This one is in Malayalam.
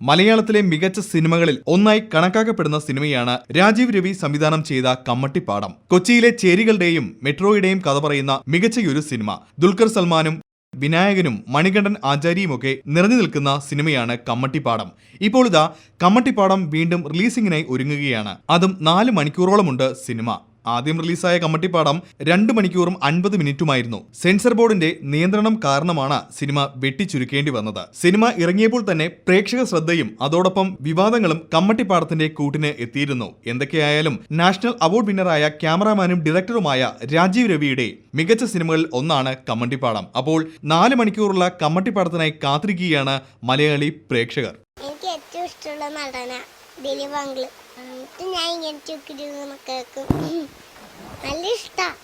മലയാളത്തിലെ മികച്ച സിനിമകളിൽ ഒന്നായി കണക്കാക്കപ്പെടുന്ന സിനിമയാണ് രാജീവ് രവി സംവിധാനം ചെയ്ത കമ്മട്ടിപ്പാടം. കൊച്ചിയിലെ ചേരികളുടെയും മെട്രോയുടെയും കഥ പറയുന്ന മികച്ചയൊരു സിനിമ. ദുൽഖർ സൽമാനും വിനായകനും മണികണ്ഠൻ ആചാര്യയുമൊക്കെ നിറഞ്ഞു നിൽക്കുന്ന സിനിമയാണ് കമ്മട്ടിപ്പാടം. ഇപ്പോൾ ഇതാ കമ്മട്ടിപ്പാടം വീണ്ടും റിലീസിംഗിനായി ഒരുങ്ങുകയാണ്. അതും 4 മണിക്കൂറോളമുണ്ട് സിനിമ. ആദ്യം റിലീസായ കമ്മട്ടിപ്പാടം 2 മണിക്കൂറും 50 മിനിറ്റുമായിരുന്നു. സെൻസർ ബോർഡിന്റെ നിയന്ത്രണം കാരണമാണ് സിനിമ വെട്ടിച്ചുരുക്കേണ്ടി വന്നത്. സിനിമ ഇറങ്ങിയപ്പോൾ തന്നെ പ്രേക്ഷക ശ്രദ്ധയും അതോടൊപ്പം വിവാദങ്ങളും കമ്മട്ടിപ്പാടത്തിന്റെ കൂട്ടിന് എത്തിയിരുന്നു. എന്തൊക്കെയായാലും നാഷണൽ അവാർഡ് വിന്നറായ ക്യാമറാമാനും ഡയറക്ടറുമായ രാജീവ് രവിയുടെ മികച്ച സിനിമകളിൽ ഒന്നാണ് കമ്മട്ടിപ്പാടം. അപ്പോൾ 4 മണിക്കൂറുള്ള കമ്മട്ടിപ്പാടത്തിനായി കാത്തിരിക്കുകയാണ് മലയാളി പ്രേക്ഷകർ. എനിക്ക് ഏറ്റവും ഇഷ്ടമുള്ള നടന ദിലീപ് അങ്കിള്. ഞാൻ ഇങ്ങനെ കേൾക്കും, നല്ല ഇഷ്ടമാണ്.